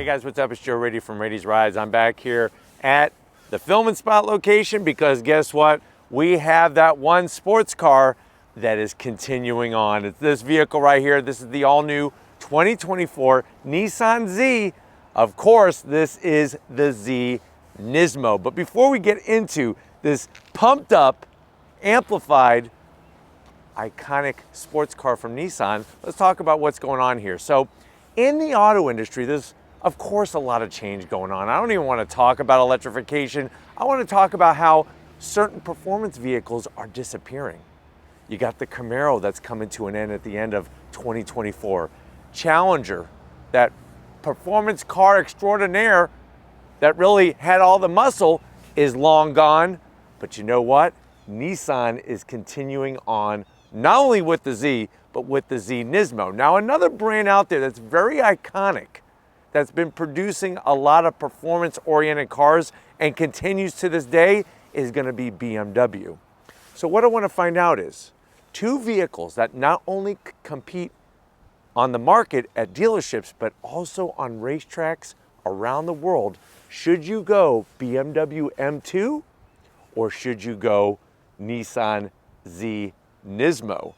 guys, what's up? It's Joe Raiti from Raiti's Rides. I'm back here at the Film and Spot location because guess what? We have that one sports car that is continuing on. It's this vehicle right here. This is the all-new 2024 Nissan Z. Of course, this is the Z NISMO. But before we get into this pumped up, amplified, iconic sports car from Nissan, let's talk about what's going on here. So in the auto industry, there's of course a lot of change going on. I don't even want to talk about electrification. I want to talk about how certain performance vehicles are disappearing. You got the Camaro that's coming to an end at the end of 2024. Challenger, that performance car extraordinaire that really had all the muscle, is long gone. But you know what? Nissan is continuing on not only with the Z, but with the Z NISMO. Now, another brand out there that's very iconic, that's been producing a lot of performance-oriented cars and continues to this day, is gonna be BMW. So what I wanna find out is, two vehicles that not only compete on the market at dealerships, but also on racetracks around the world. Should you go BMW M2 or should you go Nissan Z NISMO?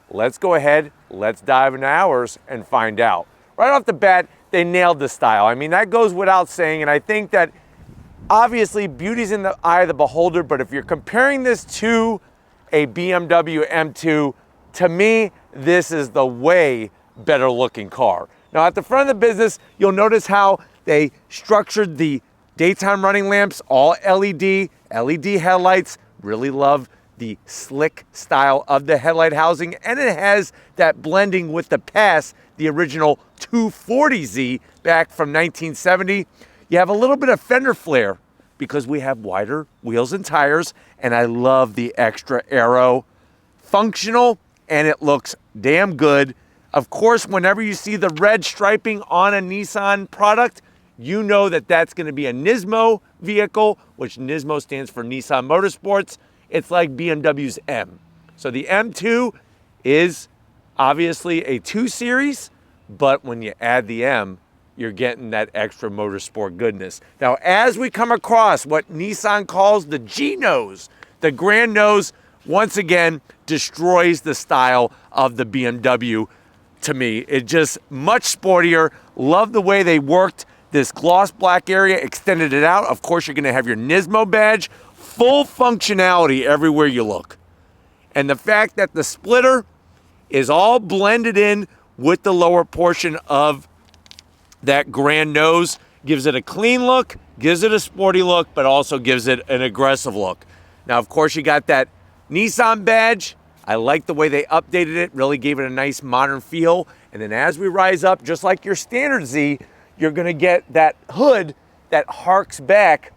Let's go ahead, let's dive into ours and find out. Right off the bat, they nailed the style. I mean, that goes without saying, and I think that obviously beauty's in the eye of the beholder, but if you're comparing this to a BMW M2, to me, this is the way better looking car. Now at the front of the business, you'll notice how they structured the daytime running lamps, all LED headlights. Really love the slick style of the headlight housing, and it has that blending with the past, the original 240Z back from 1970. You have a little bit of fender flare because we have wider wheels and tires, and I love the extra aero. Functional, and it looks damn good. Of course, whenever you see the red striping on a Nissan product, you know that that's going to be a NISMO vehicle, which NISMO stands for Nissan Motorsports. It's like BMW's M. So the M2 is obviously a 2 Series, but when you add the M, you're getting that extra motorsport goodness. Now, as we come across what Nissan calls the G-nose, the grand nose, once again, destroys the style of the BMW to me. It just much sportier. Love the way they worked this gloss black area, extended it out. Of course, you're gonna have your NISMO badge, full functionality everywhere you look. And the fact that the splitter is all blended in with the lower portion of that grand nose gives it a clean look, gives it a sporty look, but also gives it an aggressive look. Now, of course, you got that Nissan badge. I like the way they updated it, really gave it a nice modern feel. And then as we rise up, just like your standard Z, you're gonna get that hood that harks back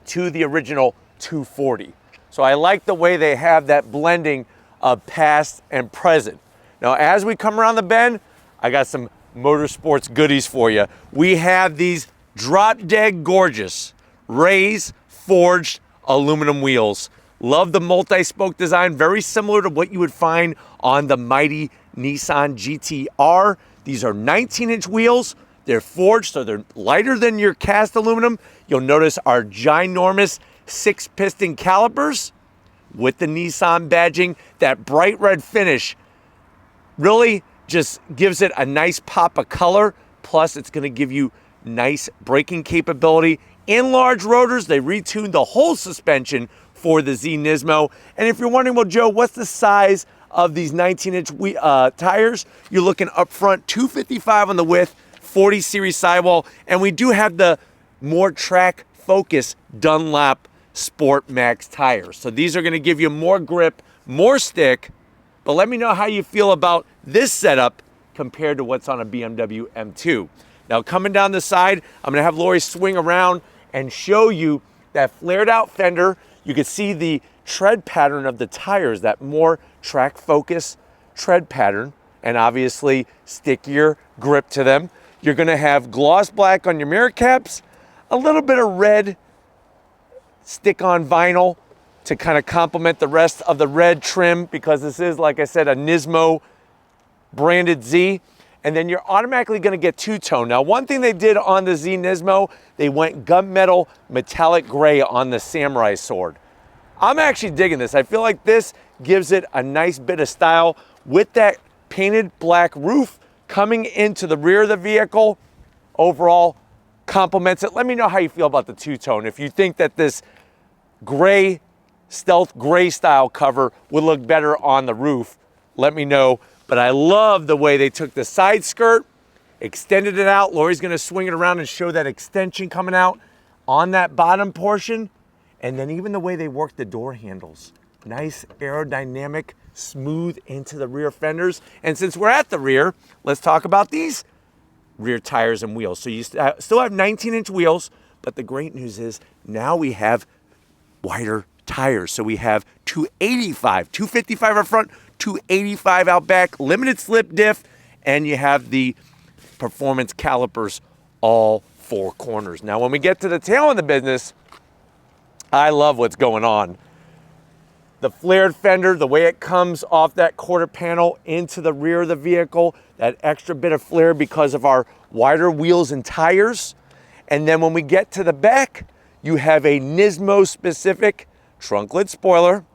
to the original 240. So I like the way they have that blending of past and present. Now, as we come around the bend, I got some motorsports goodies for you. We have these drop dead gorgeous raised forged aluminum wheels. Love the multi-spoke design, very similar to what you would find on the mighty Nissan GT-R. These are 19-inch wheels. They're forged, so they're lighter than your cast aluminum. You'll notice our ginormous 6-piston calipers with the Nissan badging. That bright red finish really just gives it a nice pop of color. Plus, it's gonna give you nice braking capability. In large rotors, they retuned the whole suspension for the Z NISMO. And if you're wondering, well, Joe, what's the size of these 19-inch tires? You're looking up front, 255 on the width, 40 series sidewall, and we do have the more track focus Dunlop Sport Max tires. So these are gonna give you more grip, more stick, but let me know how you feel about this setup compared to what's on a BMW M2. Now, coming down the side, I'm gonna have Lori swing around and show you that flared out fender. You can see the tread pattern of the tires, that more track focus tread pattern, and obviously stickier grip to them. You're gonna have gloss black on your mirror caps, a little bit of red stick-on vinyl to kind of complement the rest of the red trim because this is, like I said, a NISMO branded Z. and then you're automatically gonna get two-tone. Now, one thing they did on the Z NISMO, they went gunmetal metallic gray on the samurai sword. I'm actually digging this. I feel like this gives it a nice bit of style with that painted black roof coming into the rear of the vehicle. Overall, complements it. Let me know how you feel about the two-tone. If you think that this gray, stealth gray style cover would look better on the roof, let me know. But I love the way they took the side skirt, extended it out. Lori's gonna swing it around and show that extension coming out on that bottom portion. And then even the way they work the door handles. Nice aerodynamic, smooth into the rear fenders. And since we're at the rear, let's talk about these rear tires and wheels. So you still have 19-inch wheels, but the great news is now we have wider tires. So we have 285, 255 up front, 285 out back, limited slip diff, and you have the performance calipers all four corners. Now, when we get to the tail of the business, I love what's going on. The flared fender, the way it comes off that quarter panel into the rear of the vehicle, that extra bit of flare because of our wider wheels and tires. And then when we get to the back, you have a Nismo specific trunk lid spoiler.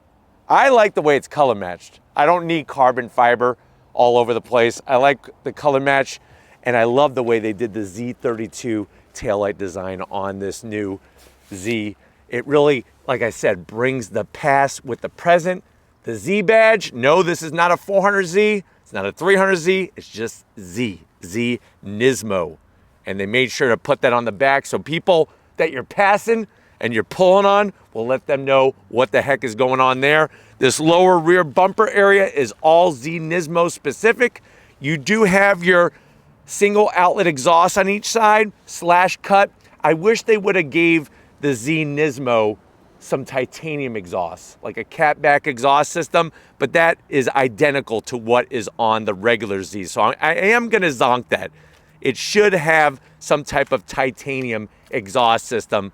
I like the way it's color matched. I don't need carbon fiber all over the place. I like the color match, and I love the way they did the Z32 taillight design on this new Z. It really, like I said, brings the past with the present. The Z badge, no, this is not a 400Z, it's not a 300Z, it's just Z NISMO. And they made sure to put that on the back so people that you're passing and you're pulling on will let them know what the heck is going on there. This lower rear bumper area is all Z NISMO specific. You do have your single outlet exhaust on each side, slash cut. I wish they would have gave the Z NISMO some titanium exhaust, like a catback exhaust system, but that is identical to what is on the regular Z. So I am gonna zonk that. It should have some type of titanium exhaust system,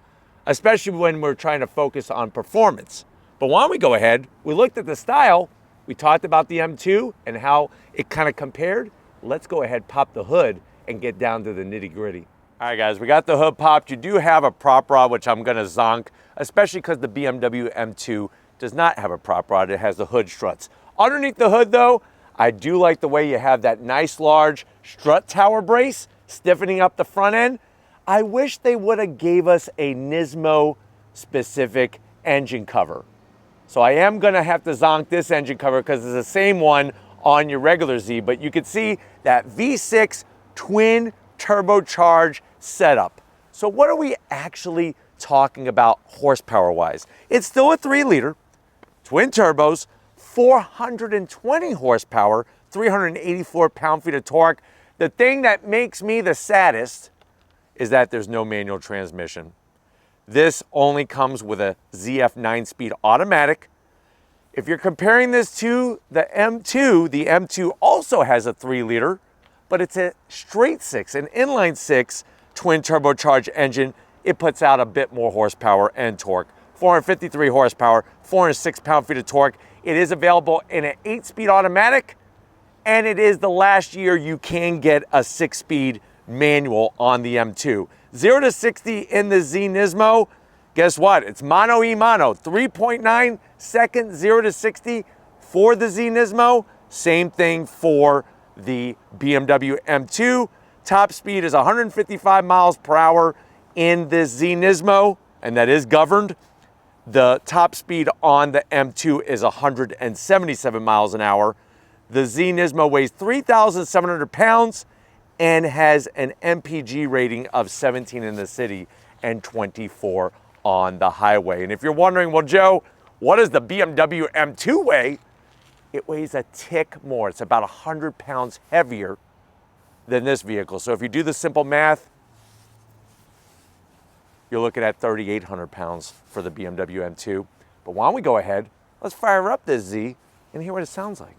especially when we're trying to focus on performance. But why don't we go ahead, we looked at the style, we talked about the M2 and how it kind of compared. Let's go ahead, pop the hood and get down to the nitty gritty. All right, guys, we got the hood popped. You do have a prop rod, which I'm gonna zonk, especially because the BMW M2 does not have a prop rod. It has the hood struts. Underneath the hood, though, I do like the way you have that nice large strut tower brace, stiffening up the front end. I wish they would have gave us a Nismo specific engine cover. So I am gonna have to zonk this engine cover because it's the same one on your regular Z, but you can see that V6 twin turbocharged setup. So what are we actually talking about horsepower wise? It's still a 3-liter, twin turbos, 420 horsepower, 384 pound-feet of torque. The thing that makes me the saddest is that there's no manual transmission. This only comes with a ZF 9-speed automatic. If you're comparing this to the M2 also has a 3-liter, but it's a straight 6, an inline 6 twin turbocharged engine. It puts out a bit more horsepower and torque. 453 horsepower, 406 pound-feet of torque. It is available in an 8-speed automatic, and it is the last year you can get a 6-speed manual on the M2. 0 to 60 in the Z NISMO, guess what? It's mano y mano. 3.9 seconds, 0 to 60 for the Z NISMO. Same thing for the BMW M2. Top speed is 155 miles per hour in this Z NISMO, and that is governed. The top speed on the M2 is 177 miles an hour. The Z NISMO weighs 3,700 pounds and has an MPG rating of 17 in the city and 24 on the highway. And if you're wondering, well, Joe, what does the BMW M2 weigh? It weighs a tick more. It's about 100 pounds heavier than this vehicle. So if you do the simple math, you're looking at 3,800 pounds for the BMW M2. But why don't we go ahead, let's fire up this Z and hear what it sounds like.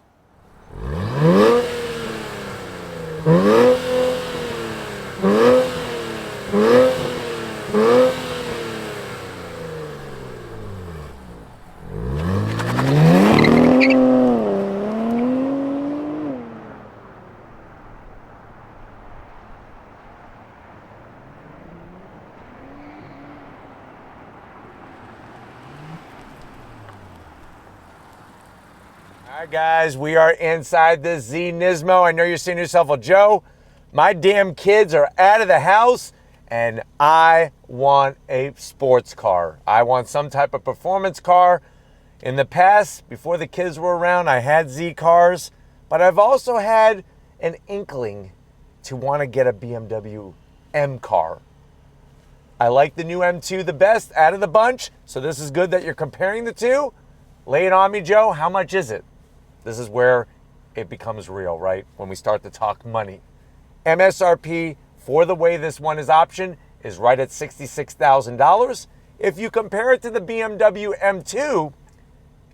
All right, guys, we are inside this Z NISMO. I know you're saying to yourself, well, Joe, my damn kids are out of the house and I want a sports car. I want some type of performance car. In the past, before the kids were around, I had Z cars, but I've also had an inkling to want to get a BMW M car. I like the new M2 the best out of the bunch, so this is good that you're comparing the two. Lay it on me, Joe. How much is it? This is where it becomes real, right? When we start to talk money. MSRP for the way this one is optioned is right at $66,000. If you compare it to the BMW M2,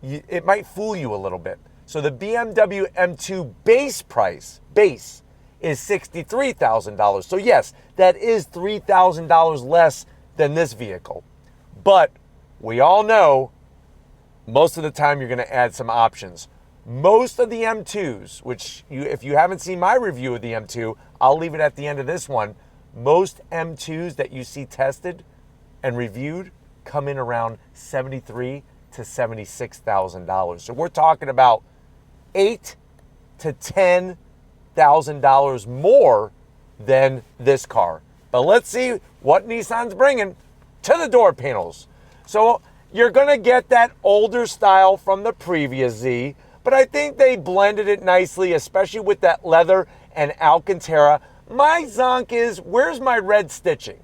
it might fool you a little bit. So the BMW M2 base price, is $63,000. So yes, that is $3,000 less than this vehicle. But we all know most of the time you're going to add some options. Most of the M2s, which if you haven't seen my review of the M2, I'll leave it at the end of this one. Most M2s that you see tested and reviewed come in around $73,000 to $76,000. So we're talking about $8,000 to $10,000 more than this car. But let's see what Nissan's bringing to the door panels. So you're going to get that older style from the previous Z, but I think they blended it nicely, especially with that leather and Alcantara. My zonk is, where's my red stitching?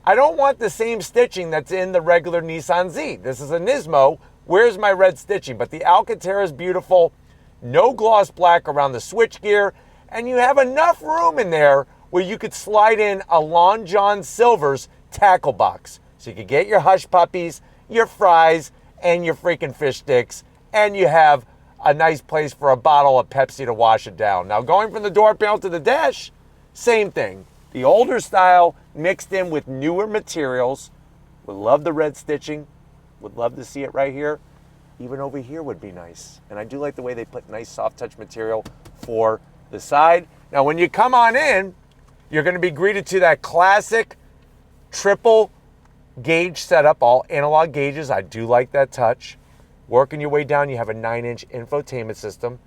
I don't want the same stitching that's in the regular Nissan Z. This is a Nismo. Where's my red stitching? But the Alcantara is beautiful. No gloss black around the switchgear. And you have enough room in there where you could slide in a Lon John Silver's tackle box. So you could get your hush puppies, your fries, and your freaking fish sticks. And you have a nice place for a bottle of Pepsi to wash it down. Now, going from the door panel to the dash, same thing. The older style mixed in with newer materials. Would love the red stitching. Would love to see it right here. Even over here would be nice. And I do like the way they put nice soft touch material for the side. Now, when you come on in, you're going to be greeted to that classic triple gauge setup, all analog gauges. I do like that touch. Working your way down, you have a 9-inch infotainment system.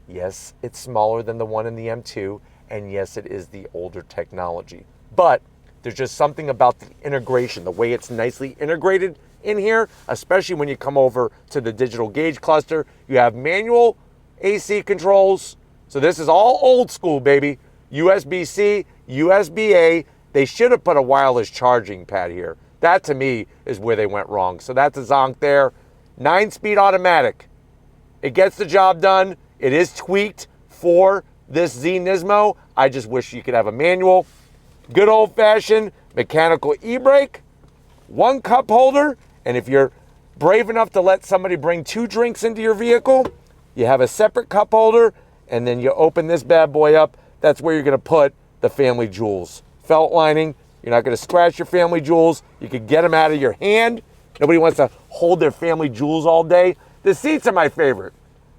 Yes, it's smaller than the one in the M2, and yes, it is the older technology. But there's just something about the integration, the way it's nicely integrated in here, especially when you come over to the digital gauge cluster. You have manual AC controls. So this is all old school, baby. USB-C, USB-A. They should have put a wireless charging pad here. That, to me, is where they went wrong. So that's a zonk there. 9-speed automatic. It gets the job done. It is tweaked for this Z NISMO. I just wish you could have a manual. Good old-fashioned mechanical e-brake. 1 cup holder. And if you're brave enough to let somebody bring 2 drinks into your vehicle, you have a separate cup holder. And then you open this bad boy up. That's where you're going to put the family jewels. Felt lining. You're not going to scratch your family jewels. You can get them out of your hand. Nobody wants to hold their family jewels all day. The seats are my favorite.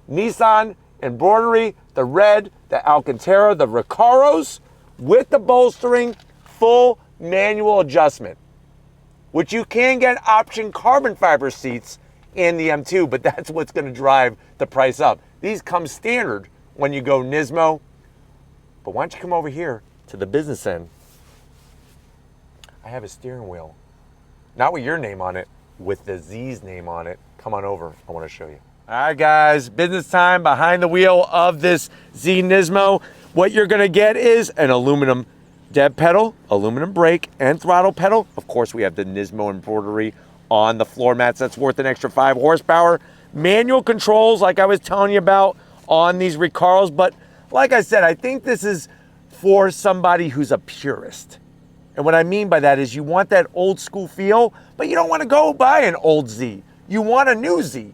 Nissan embroidery, the red, the Alcantara, the Recaros, with the bolstering, full manual adjustment, which you can get option carbon fiber seats in the M2, but that's what's going to drive the price up. These come standard when you go Nismo. But why don't you come over here to the business end? I have a steering wheel. Not with your name on it, with the Z's name on it. Come on over, I want to show you. All right, guys, business time behind the wheel of this Z NISMO. What you're gonna get is an aluminum dead pedal, aluminum brake, and throttle pedal. Of course, we have the NISMO embroidery on the floor mats. That's worth an extra 5 horsepower. Manual controls, like I was telling you about on these Recaros. But like I said, I think this is for somebody who's a purist. And what I mean by that is you want that old school feel, but you don't want to go buy an old Z. You want a new Z.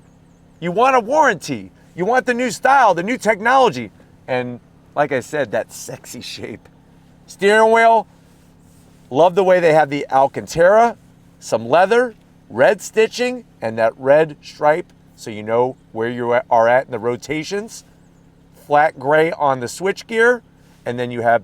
You want a warranty. You want the new style, the new technology. And like I said, that sexy shape. Steering wheel, love the way they have the Alcantara, some leather, red stitching, and that red stripe so you know where you are at in the rotations. Flat gray on the switchgear, and then you have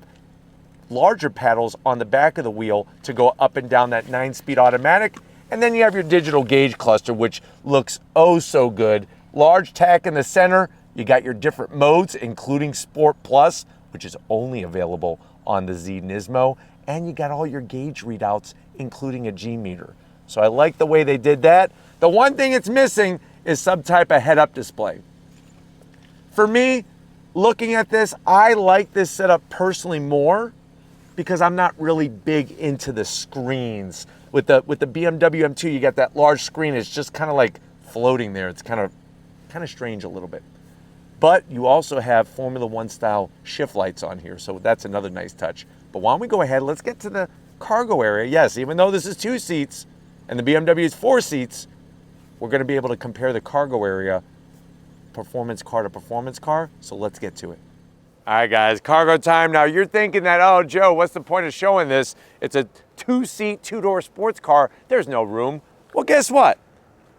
larger paddles on the back of the wheel to go up and down that 9-speed automatic. And then you have your digital gauge cluster, which looks oh so good. Large tack in the center, You got your different modes, including Sport Plus, which is only available on the Z NISMO, and you got all your gauge readouts, including a G meter. So I like the way they did that. The one thing it's missing is some type of head-up display. For me, looking at this, I like this setup personally more because I'm not really big into the screens. With the BMW M2, you got that large screen. It's just kind of like floating there. It's kind of strange a little bit. But you also have Formula One style shift lights on here, so that's another nice touch. But why don't we go ahead, let's get to the cargo area. Yes, even though this is 2 seats and the BMW is 4 seats, we're gonna be able to compare the cargo area performance car to performance car, so let's get to it. All right, guys, cargo time. Now, you're thinking that, oh, Joe, what's the point of showing this? It's a 2-seat, 2-door sports car. There's no room. Well, guess what?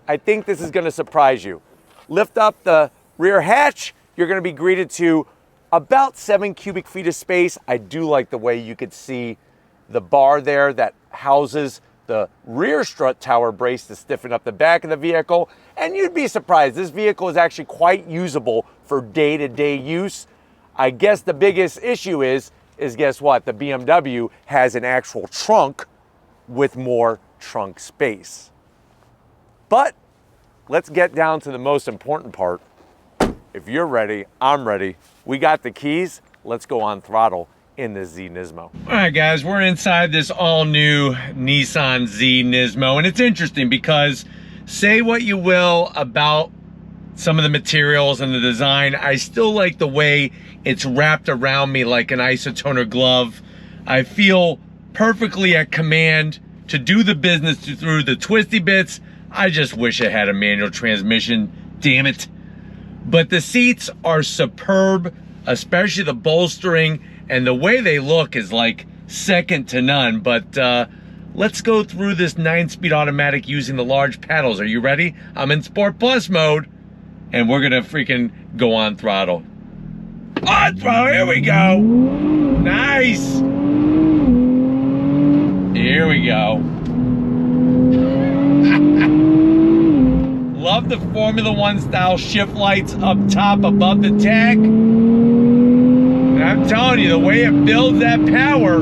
I think this is gonna surprise you. Lift up the rear hatch, you're gonna be greeted to about 7 cubic feet of space. I do like the way you could see the bar there that houses the rear strut tower brace to stiffen up the back of the vehicle. And you'd be surprised, this vehicle is actually quite usable for day-to-day use. I guess the biggest issue is guess what? The BMW has an actual trunk with more trunk space. But let's get down to the most important part. If you're ready, I'm ready. We got the keys. Let's go on throttle in the Z NISMO. All right, guys, we're inside this all-new Nissan Z NISMO, and it's interesting because say what you will about some of the materials and the design, I still like the way it's wrapped around me like an isotoner glove. I feel perfectly at command to do the business through the twisty bits. I just wish it had a manual transmission, damn it. But the seats are superb, especially the bolstering, and the way they look is like second to none. But let's go through this 9-speed automatic using the large paddles. Are you ready? I'm in Sport Plus mode, and we're gonna freaking go on throttle. On throttle, here we go. Nice. Here we go. Love the Formula One style shift lights up top above the tech. And I'm telling you, the way it builds that power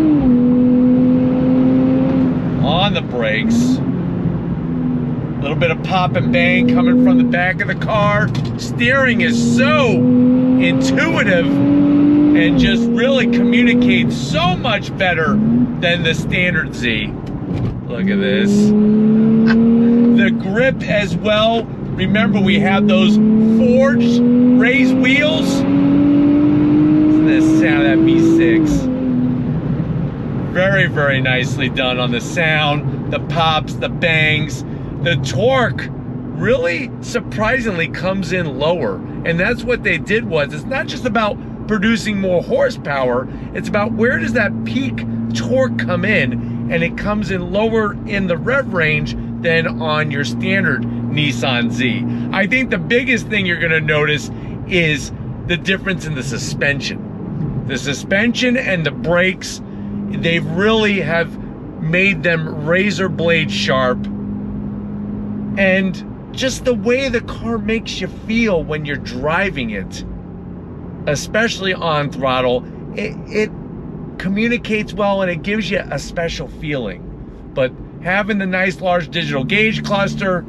on the brakes. A little bit of pop and bang coming from the back of the car. Steering is so intuitive and just really communicates so much better than the standard Z. Look at this. The grip as well. Remember, we have those forged raised wheels. Listen to the sound of that V6. Very, very nicely done on the sound, the pops, the bangs. The torque really surprisingly comes in lower. And that's what they did was, it's not just about producing more horsepower, it's about where does that peak torque come in, and it comes in lower in the rev range than on your standard Nissan Z. I think the biggest thing you're gonna notice is the difference in the suspension. The suspension and the brakes, they really have made them razor blade sharp. And just the way the car makes you feel when you're driving it, especially on throttle, it communicates well and it gives you a special feeling. But having the nice large digital gauge cluster,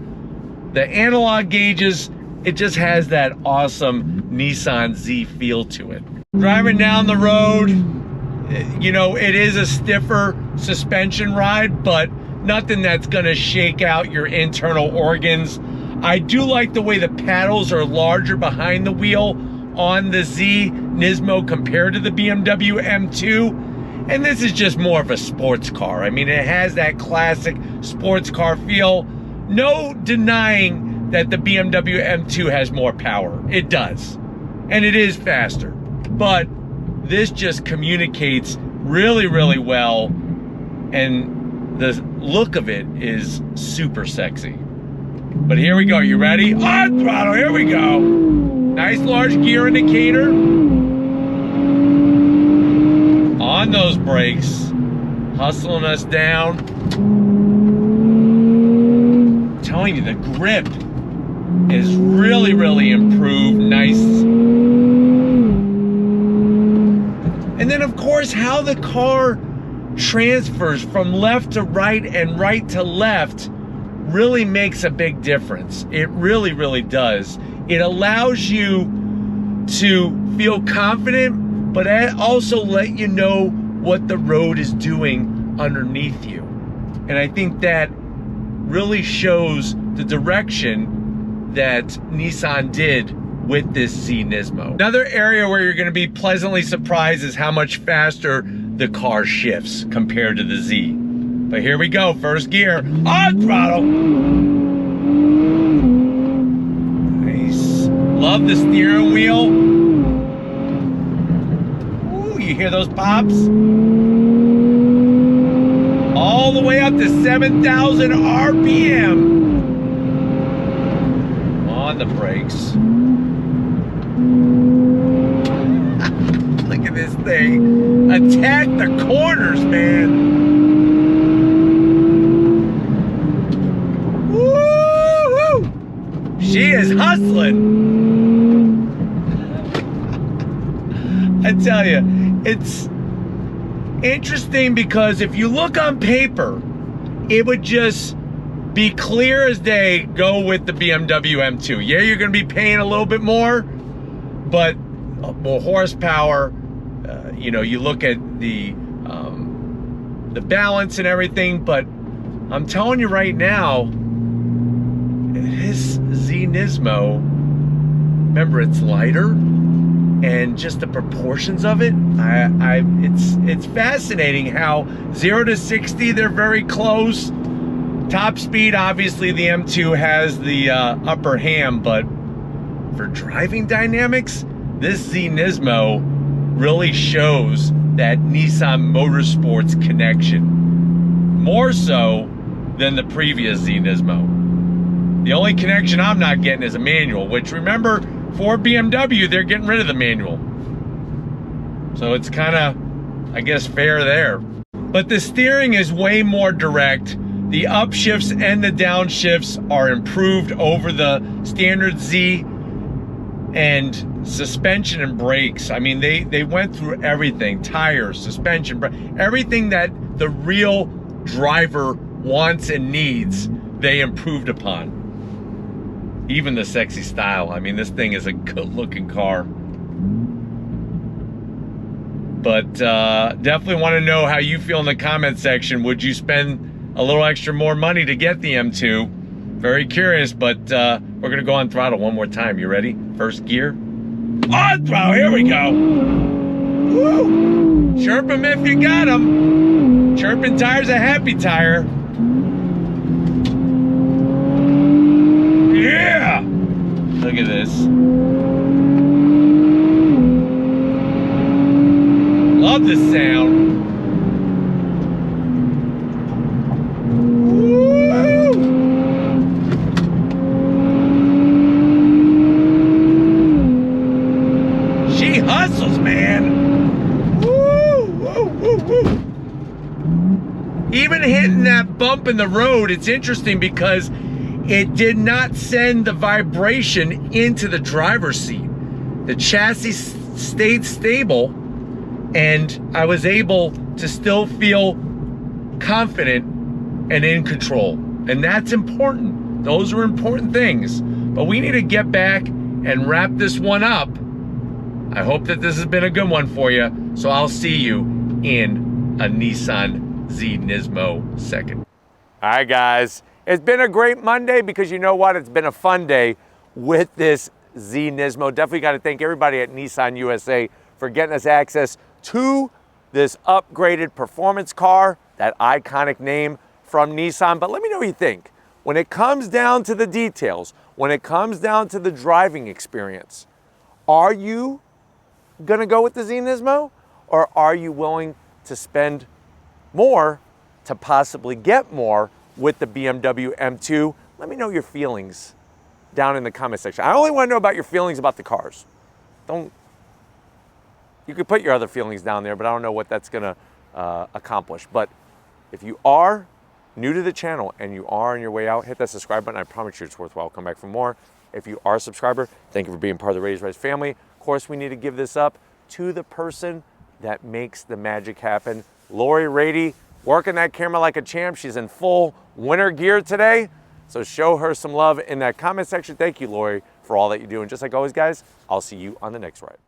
the analog gauges, it just has that awesome Nissan Z feel to it. Driving down the road, you know, it is a stiffer suspension ride, but nothing that's gonna shake out your internal organs. I do like the way the paddles are larger behind the wheel on the Z NISMO compared to the BMW M2. And this is just more of a sports car. I mean, it has that classic sports car feel. No denying that the BMW M2 has more power. It does. And it is faster. But this just communicates really, really well. And the look of it is super sexy. But here we go, you ready? On throttle, here we go. Nice large gear indicator. On those brakes, hustling us down. I'm telling you, the grip is really, really improved. Nice. And then, of course, how the car transfers from left to right and right to left really makes a big difference. It really, really does. It allows you to feel confident, but also let you know what the road is doing underneath you. And I think that really shows the direction that Nissan did with this Z NISMO. Another area where you're going to be pleasantly surprised is how much faster the car shifts compared to the Z. But here we go, first gear, on throttle. Nice. Love the steering wheel. Ooh, you hear those pops? All the way up to 7,000 RPM. On the brakes. Look at this thing. Attack the corners, man. Woo-hoo! She is hustling. I tell you, it's interesting because if you look on paper, it would just be clear as day, go with the BMW M2. Yeah, you're gonna be paying a little bit more, but more horsepower. You know, you look at the balance and everything, but I'm telling you right now, his Z NISMO, remember, it's lighter, and just the proportions of it, it's fascinating how 0 to 60, they're very close. Top speed, obviously the M2 has the upper hand, but for driving dynamics, this Z NISMO really shows that Nissan Motorsports connection, more so than the previous Z NISMO. The only connection I'm not getting is a manual, which, remember, for BMW, they're getting rid of the manual. So it's kind of, I guess, fair there. But the steering is way more direct. The upshifts and the downshifts are improved over the standard Z, and suspension and brakes. I mean, they went through everything, tires, suspension, everything that the real driver wants and needs, they improved upon. Even the sexy style. I mean, this thing is a good looking car. But definitely want to know how you feel in the comment section. Would you spend a little extra more money to get the M2? Very curious, but we're gonna go on throttle one more time. You ready? First gear. On throttle, here we go. Woo! Chirp them if you got them. Chirping tire's a happy tire. Yeah! Look at this. Love this sound. Hustles, man. Woo, woo, woo, woo. Even hitting that bump in the road, it's interesting because it did not send the vibration into the driver's seat. The chassis stayed stable, and I was able to still feel confident and in control. And that's important. Those are important things. But we need to get back and wrap this one up. I hope that this has been a good one for you. So I'll see you in a Nissan Z NISMO second. All right, guys. It's been a great Monday because you know what? It's been a fun day with this Z NISMO. Definitely got to thank everybody at Nissan USA for getting us access to this upgraded performance car, that iconic name from Nissan. But let me know what you think. When it comes down to the details, when it comes down to the driving experience, are you gonna go with the Z NISMO, or are you willing to spend more to possibly get more with the BMW M2? Let me know your feelings down in the comment section. I only want to know about your feelings about the cars. You could put your other feelings down there, but I don't know what that's gonna accomplish. But if you are new to the channel and you are on your way out, hit that subscribe button. I promise you it's worthwhile. Come back for more. If you are a subscriber, thank you for being part of the Raiti's Rise family. Of course, we need to give this up to the person that makes the magic happen. Lori Raiti, working that camera like a champ. She's in full winter gear today. So show her some love in that comment section. Thank you, Lori, for all that you do. And just like always, guys, I'll see you on the next ride.